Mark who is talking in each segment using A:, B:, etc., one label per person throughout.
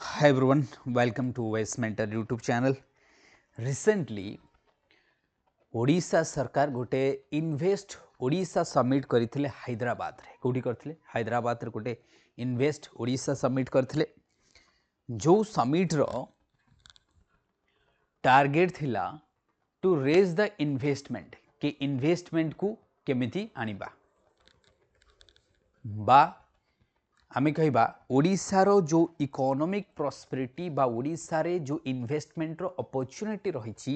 A: Hi everyone, welcome to West Mentor YouTube channel. Recently, Odisha सरकार गोटे invest Odisha summit करथिले हैदराबाद रे कोठी करथिले हैदराबाद रे गोटे इन्वेस्ट ओडिशा समिट करथिले जो समिट रो टारगेट थिला टू रेज द इन्वेस्टमेंट के इन्वेस्टमेंट को केमिति आनिबा बा आमे कहबा ओडिशा रो जो इकोनॉमिक प्रॉस्पेरिटी बा ओडिशा रे जो इन्वेस्टमेंट रो अपॉर्चुनिटी रहिछि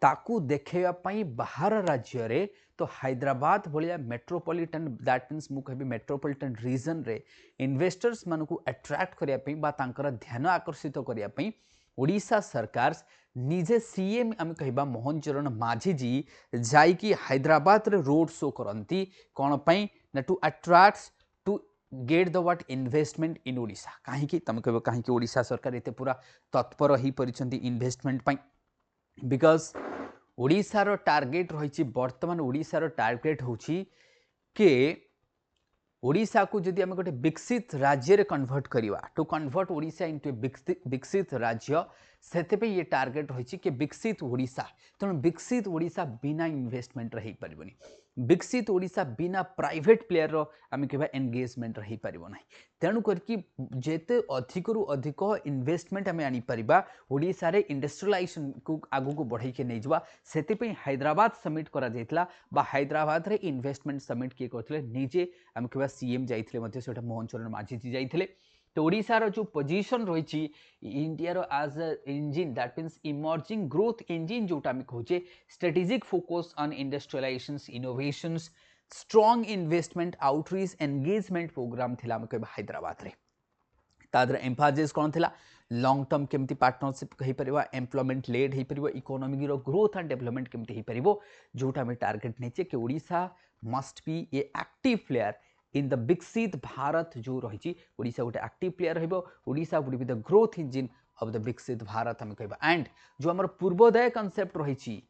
A: ताकू देखैया पई बाहर राज्य रे तो हैदराबाद भलिया मेट्रोपॉलिटन दैट मीन्स मु कहबी मेट्रोपॉलिटन रीजन रे इन्वेस्टर्स मानको अट्रैक्ट करिया पई बा तांकर ध्यान आकर्षित करिया पई ओडिशा सरकार निजे सीएम आम कहबा मोहन चरण माझी जी जाइकी हैदराबाद रे रोड शो करंती कोन पई ना to attract to get the what investment in Odisha कहीं तुम कह कहीं ओडिशा सरकार एते पूरा तत्पर हो परिचंती इन्वेस्टमेंट पई बिकॉज ओडिशार टार्गेट रही बर्तमान ओडिशार टार्गेट होची के ओडिशा को जदि आम गोटे विकसित राज्य रे कन्वर्ट करवा टू कन्वर्ट ओडिशा इनटू विकसित राज्य से ये टार्गेट रही कि विकसित ओडिशा तेणु विकसित ओडिशा बिना इन्वेस्टमेंट रही पारिबनी विकसित ओडिशा बिना प्राइवेट प्लेयर रो आम कहबा एंगेजमेंट रही पारिबो नाही तेणु करके जेते अधिक रु अधिक इन्वेस्टमेंट आम आनी परिबा ओडिशा रे इंडस्ट्रियलाइजेशन को आगु को बढ़ाई के नै जवा सेति पे हैदराबाद समिट करा जायतला बा हैदराबाद रे इन्वेस्टमेंट समिट के करथले निजे आम कहबा सीएम जाइथिले मध्ये सेटा मोहन चरण माझी जी जाइथिले तो ओडिशार जो पोजिशन रही India as a engine that means emerging growth engine जोटा आम कहे strategic focus on industrialisations innovations strong investment outreach engagement programme थिला आम कहबा हैदराबाद रे तादर एम्फासिस कौन थिला लॉन्ग टर्म केमती पार्टनरशिप कहि परिबा एम्प्लॉयमेंट लेड हे परिबो इकोनॉमिक रो ग्रोथ एंड डेवलपमेंट केमती हे परिबो जोटा में टारगेट नेचे कि Odisha must be a active player in the विकसित भारत जो रही ओडिशा गोटे एक्टिव प्लेयर रहिबो Odisha would be the growth engine of the विकसित भारत हम कहबा एंड जो हमर पूर्वोदय कांसेप्ट रही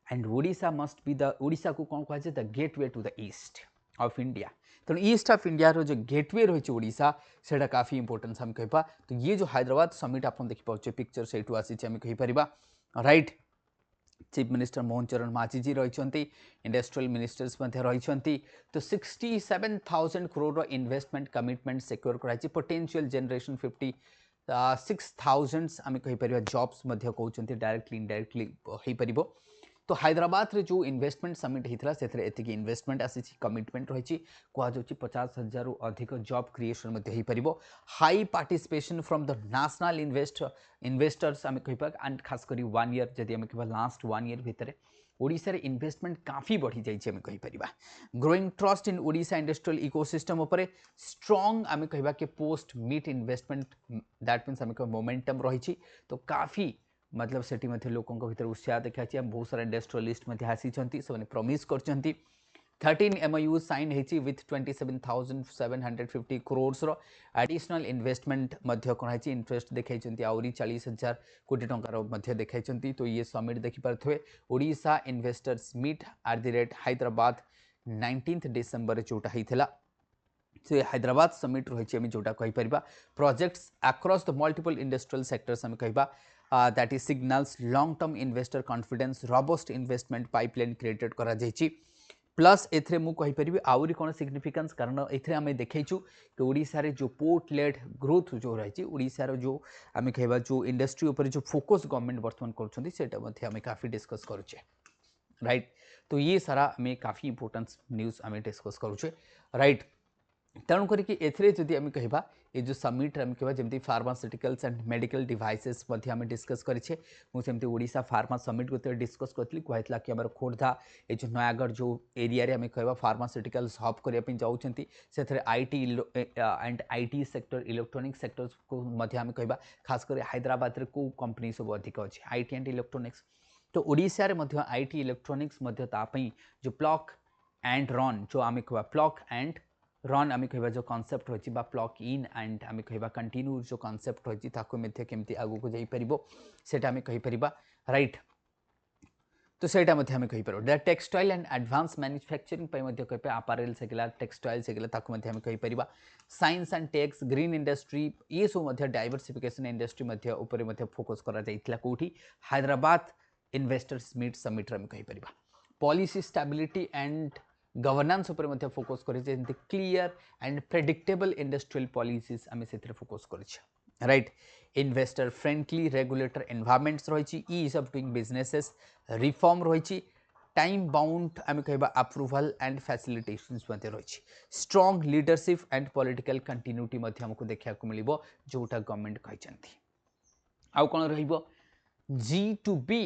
A: and Odisha must be the Odisha को कौन कह the gateway to the east of India तेणु ईस्ट ऑफ इंडिया रो जो गेटवे रही ओडिशा से काफी इंपोर्टेंस हम कहबा तो ये जो हैदराबाद समिट आप देखि पाउचे पिक्चर से आसी हम कहि परिबा राइट चीफ मिनिस्टर मोहन चरण माझी जी रही इंडस्ट्रियल मिनिस्टर्स रही तो 67,000 करोड़ इन्वेस्टमेंट कमिटमेंट सिक्योर कराई पोटेंशियल जनरेशन 56,000 आम कहीपर जॉब्स कहते डायरेक्टली इनडायरेक्टली हो पार तो हैदराबाद रे जो इन्वेस्टमेंट समिट होता से एति इन्वेस्टमेंट आसी कमिटमेंट रही कहु 50,000 रु अधिक जॉब क्रिएशन हो high participation from the national investors आम कह एंड खास कर 1 ईयर जदि आम कह लास्ट 1 ईयर भितर ओडिशा रे इन्वेस्टमेंट काफी बढ़ी जाइए आम कहीपर growing trust in Odisha industrial ecosystem उपरे स्ट्रॉन्ग आम कहबा के post meet investment that means आम कह मोमेंटम रही तो काफी मतलब सेठी मध्य लोकों भीतर उत्साह देखा बहुत सारा इंडस्ट्रियलिस्ट आसी से प्रमिश कर 13 MOU साइन होती विथ 27,750 करोड़ एडिशनल इन्वेस्टमेंट कराई इंटरेस्ट देखा आउरी 40,000 कोटी टंकार देखा तो ये समिट देखिपे Odisha investors meet at the rate Hyderabad 19 December जोटा होता तो हैदराबाद समिट रही जोटा कहीपर projects across the multiple industrial sectors आम कह that is signals long term investor confidence robust investment pipeline created करा जायछि प्लस एथरे मु कहि परिबि आउरी कोन सिग्निफिकेंस कारण एथरे आमे देखैछु कि ओडिसा रे जो पोर्ट लेड ग्रोथ जो रही ओडिसा रो जो आमे कहबा जो इंडस्ट्री ऊपर जो फोकस गवर्नमेंट वर्तमान करछन्ती सेटा मध्ये आमे काफी डिस्कस करूचे राइट तो ये सारा आमे काफी इंपोर्टेंस न्यूज़ आमे डिस्कस करूचे राइट तेणु करके एथरे जदि आम कहबा ये जो समिट आम कहबा जमती फार्मास्यूटिकल्स एंड मेडिकल डिवाइसेस मध्ये आम डिस्कस करिछे मुझे ओडिशा फार्मा समिट को डिस्कस करथली कहला कि हमर खोर्धा ये जो नयागढ़ जो एरिया रे आम कहबा फार्मास्यूटिकल्स हब करिया पे जाउछंती सेथरे IT and IT sector electronic sectors को मध्ये आम कहबा खास कर हैदराबाद रे को कंपनी सब अधिक अछि आईटी एंड इलेक्ट्रॉनिक्स तो ओडिशा रे मध्ये आईटी इलेक्ट्रॉनिक्स मध्ये तापई जो प्लॉक एंड रन जो आम कहबा प्लॉक एंड रन आम कह जो कनसेप्ट रही प्लग इन एंड आम कह कंटिन्यू जो कनसेप्ट रही केमती आगू को जापर से आम कहीपर राइट तो ସେଇଟା ମଧ୍ୟ ଆମେ କହିପାରିବା टेक्सटाइल एंड एडवांस मैन्युफैक्चरिंग ପାଇଁ ମଧ୍ୟ କହିପାରିବା apparel सेगला टेक्सटाइल सेगला ताको ମଧ୍ୟ ଆମେ କହିପାରିବା science and techs green industry ये सब ମଧ୍ୟ डाइवर्सिफिकेशन इंडस्ट्री ମଧ୍ୟ ऊपर ମଧ୍ୟ फोकस करा जाइतिला कोठी हैदराबाद इन्वेस्टर्स मीट समिट रे हम कहिପାରିबा पॉलिसी स्टेबिलिटी एंड गवर्नेंस ऊपर ମଧ୍ୟ फोकस करि जेंति clear and predictable industrial policies आमे सेथरे फोकस करिछ right investor friendly regulator environments रही ease of doing businesses reform रही टाइम बाउंड आम कह अप्रूवल एंड फैसिलिटेशंस रही strong leadership and political continuity हमको देखा मिल जोटा गवर्नमेंट कहते आउ कौन G2B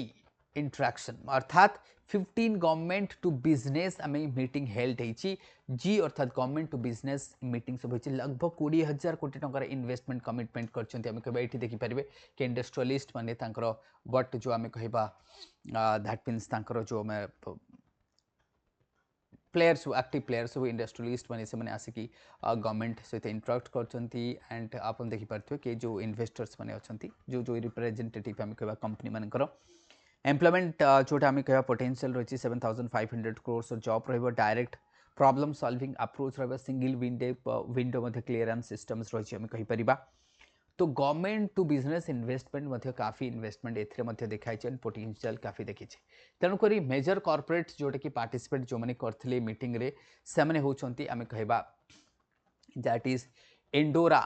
A: इंटरेक्शन अर्थात 15 गवर्नमेंट टू बिजनेस आम मीटिंग हेल्ड होती जी अर्थात गवर्नमेंट टू बिजनेस मीटिंग सब होती लगभग 20,000 कोटी टंकार इन्वेस्टमेंट कमिटमेंट करते ये देखिपारे कि इंडस्ट्रियलिस्ट माने बट जो आम कह दैट मीन्स जो आम प्लेयर्स एक्टिव प्लेयर्स सब इंडस्ट्रियलिस्ट माने से आसिकी गवर्नमेंट सहित इंटरेक्ट करछंती एंड आप देखिपारे कि जो इन्वेस्टर्स माने अछंती जो जो रिप्रेजेंटेटिव आम कह कंपनी मानकर एम्प्लॉयमेंट जोटा आम कह पोटेंशियल रही 7,500 crores जॉब रही डायरेक्ट प्रॉब्लम सॉल्विंग अप्रोच रहा सिंगल विंडो क्लीयरेंस सिस्टम्स रही आम कहीपर तो गवर्नमेंट टू बिजनेस इन्वेस्टमेंट काफी इन्वेस्टमेंट ए देखाई एंड पोटेंशियल काफी देखी तेणुक मेजर कॉर्पोरेट जोटा कि पार्टिसिपेट जो मैंने करते मीटिंग रे से होती आम कह दैट इज एंडोरा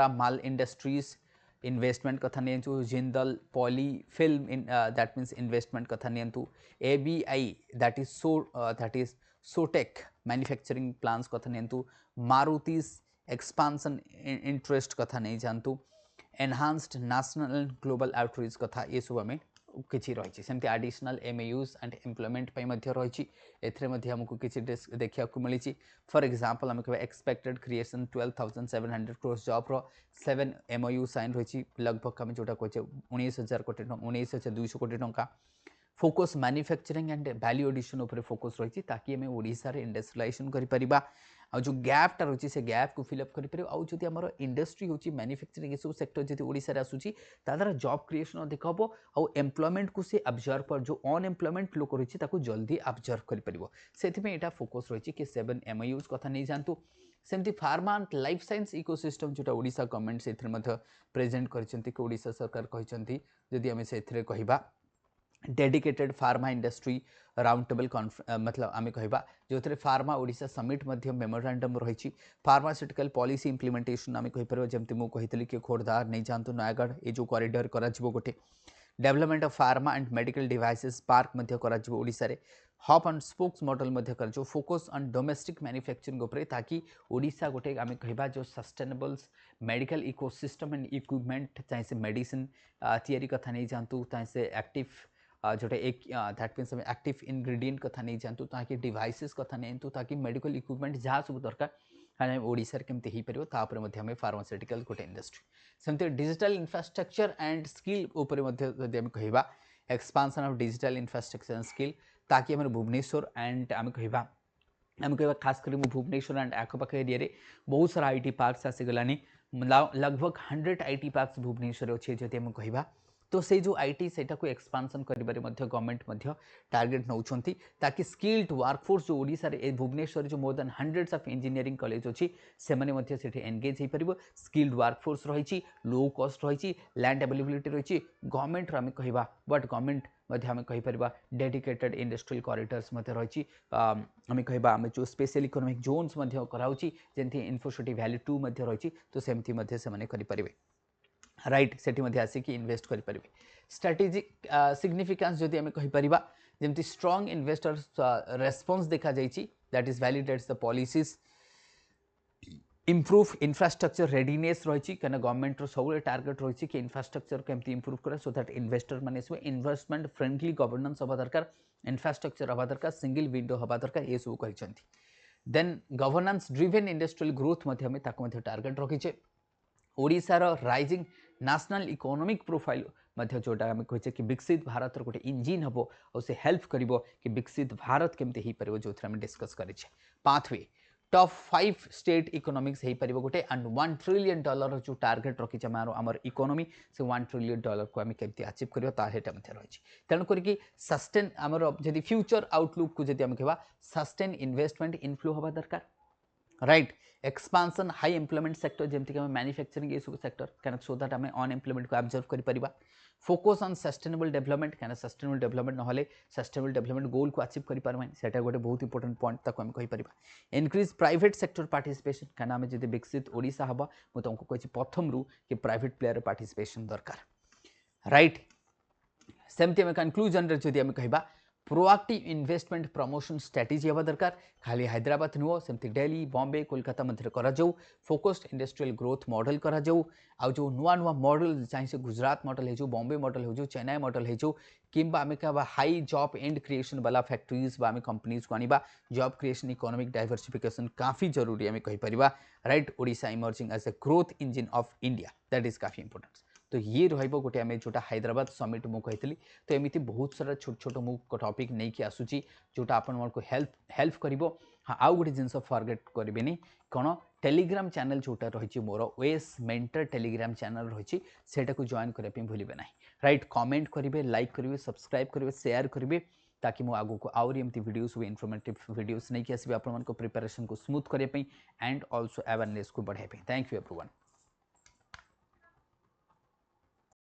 A: माल इंडस्ट्रीज इन्वेस्टमेंट कथा नियंतु Jindal poly film that means investment कथा नियंतु ABI दैट इज सोटेक मैन्युफैक्चरिंग प्लान्स कथा नियंतु मारुतिस एक्सपांशन इंटरेस्ट कथा नहीं जानतु enhanced national and global outreach कथा ये सब आम किसी रही सेमती एडिशनल MAUs एंड एम्प्लॉयमेंट रही एमको किसी देखा मिली फॉर एग्जांपल आम कह एक्सपेक्टेड क्रिएशन 12,700 crores जॉब रो 7 MOU साइन रही लगभग आम जोटा कहे 19,000 कोटी 19,200 कोटी टंका focus manufacturing and value addition उपर फोकस रही ताकि आम ओडिशा रे इंडस्ट्रियलाइजेशन करिपरिबा आ जो गैप टा रही से गैप को फिलअप करिपरिबा आ जदि हमर इंडस्ट्री होची मैन्युफैक्चरिंग सब सेक्टर जदि ओडिशा रे आसुची ता द्वारा जॉब क्रिएशन अधिक हबो आ एम्प्लॉयमेंट को से ऑब्जर्व कर जो अनएम्प्लॉयमेंट लोक रही ताकू जल्दी ऑब्जर्व करिपरिबो सेथिमे एटा फोकस रही कि 7 MOUs कथा नहीं जानतु सेमती pharma and life science ecosystem जोटा ओडिशा गवर्नमेंट सेथिर मध्ये प्रेजेंट करचंती कि ओडिशा सरकार कहचंती जदि हम सेथिरे कहिबा dedicated pharma industry round table मतलब आम कह जो थे फार्मा ओडिशा समिट मेमोरांडम रही फार्मास्यूटिकल पॉलिसी इंप्लीमेंटेशन आम कहीपर जमी मुझे कही कि खोर्धा नहीं जातु नयागढ़ ये जो कॉरिडोर गोटे development of pharma and medical devices park Odisha रे हब एंड स्पोक्स मॉडल जो फोकस ऑन डोमेस्टिक मैन्युफैक्चरिंग उपरे ताकि ओडिशा गोटे आम कह जो सस्टेनेबल्स मेडिकल इकोसिस्टम एंड इक्विपमेंट चाहे से मेडिसिन तैयारी कथा नहीं जातु चाहे से एक्टिव जोटे एक दैट मीन्स एक्टिव इनग्रेडिएंट कथा नहीं जानतु ताकि डिवाइसेस कथा नहीं ताकि मेडिकल इक्विपमेंट जहाँ सब दरकार ओडिशा केमती हो पार तापर आम फार्मास्यूटिकल गोटे इंडस्ट्री सेमती डिजिटल इंफ्रास्ट्रक्चर एंड स्किल उपर कह expansion of digital infrastructure and skill ताकि आम भुवनेश्वर एंड आम कह खास कर भुवनेश्वर एंड आखपाख एरिया रे बहुत सारा IT पार्क्स आसीगलानी लगभग 100 IT पार्क्स भुवनेश्वर अच्छे जदि आम कह तो से जो IT सेटा को एक्सपांशन करिबारे मध्य गवर्नमेंट टार्गेट नौछंती ताकि स्किल्ड वर्कफोर्स जो ओडिशा रे भुवनेश्वर जो more than hundreds of engineering college अच्छी से एंगेज हो पार स्किल्ड वर्कफोर्स रही लो कॉस्ट रही लैंड अवेलेबिलिटी रही गवर्नमेंट आम कह बट गवर्नमेंट आम कहीपर डेडिकेटेड इंडस्ट्रियल कॉरिडोर्स रही आम कह आम जो स्पेशल इकोनॉमिक जोन्स कराऊँगी जमी इन्फोसिटी वैल्यू 2 रही तो सेमती से करें राइट सेठी आसिक इन्वेस्ट करें स्ट्रेटेजिक सिग्निफिकेंस जदि आम कहीपर जमी स्ट्रॉन्ग इन्वेस्टर्स रेस्पॉन्स देखा जाइए that is validates the policies improve infrastructure readiness रही कहीं गवर्नमेंट सब टार्गेट रही कि इंफ्रास्ट्रक्चर केमती इम्प्रूव करे सो दैट इन्वेस्टर मैंने सब इन्वेस्टमेंट फ्रेंडली गवर्नेंस हवा दरकार इंफ्रास्ट्रक्चर हवा दरकार सिंगल विंडो हवा दरकार ये सब कहते then governance driven industrial growth target रखीचे ओडिशार राइजिंग नेशनल इकोनॉमिक प्रोफाइल जोटा आम कहे कि विकसित भारत गोटे इंजिन हम और से हेल्प कर कि विकसित भारत केमती हो पार जो आम डिस्कस करें पाथवे टॉप 5 स्टेट इकोनॉमिक्स हे परिबो गोटे एंड $1 ट्रिलियन जो टार्गेट रखी आमर इकोनॉमी से $1 ट्रिलियन को आम केमती अचीव करबा ताहेटा मध्ये रही तेणु करिक सस्टेन आमर जदि फ्यूचर आउटलुक को जदि आम कहबा सस्टेन इन्वेस्टमेंट इनफ्लो हवा दरकार right expansion high employment sector जमती मैन्युफैक्चरिंग ये सब सेक्टर क्या सो दैट आम अनएम्प्लॉयमेंट को ऑब्जर्व कर फोकस ऑन सस्टेनेबल डेवलपमेंट क्या सस्टेनेबल डेवलपमेंट ना सस्टेनेबल डेवलपमेंट गोल को अचीव कर गोटे बहुत इंपोर्टेंट पॉइंट ताको आम कहीपर इनक्रीज प्राइवेट सेक्टर पार्टिसिपेशन क्या आम जब विकसित ओडिशा हम मुझे तुमको कही प्रथम रू कि प्राइवेट प्लेयर पार्टिसिपेशन दरकार राइट सेमती आम कनक्लूजन जदि आम कहबा प्रोएक्टिव इन्वेस्टमेंट प्रमोशन स्ट्रेटेजी हवा दरकार खाली हैदराबाद नुह सेमती दिल्ली बॉम्बे कोलकाता मध्य करा फोकस्ड इंडस्ट्रियल ग्रोथ मॉडल करा आउ जो नुआ नुआ मॉडल चाहे से गुजरात मॉडल हो बॉम्बे मॉडल हो चेन्नई मॉडल हो कि आम कह हाई जॉब एंड क्रिएशन वाला फैक्ट्रीज आम कंपनीज को आनिबा जॉब क्रिएशन इकोनॉमिक डाइवर्सिफिकेशन काफी जरूरी आम कहीपर right Odisha emerging as a growth engine of India that is काफी इंपोर्टेंट तो ये रहिबो गोटे आम जोटा हैदराबाद समिट मु कही तो एमती बहुत सारा छोट छोट मु टॉपिक नहीं कि आसूची जोटा आपण को हेल्प करिवो हाँ आउ गोटे जिनस फॉरगेट करेनि कौन टेलीग्राम चैनल जोटा रही मोर ओएस मेंटर टेलीग्राम चैनल रही सेटा को जॉइन करने भूलिए ना राइट कमेंट करेंगे लाइक करेंगे सब्सक्राइब करेंगे शेयर करेंगे ताकि मुझे आगू को आउरी एमती वीडियोस इनफॉर्मेटिव वीडियोस नहीं कि आसबि आपण प्रिपरेशन को स्मूथ करने एंड ऑल्सो अवेयरनेस को बढ़ाई थैंक यू एवरीवन।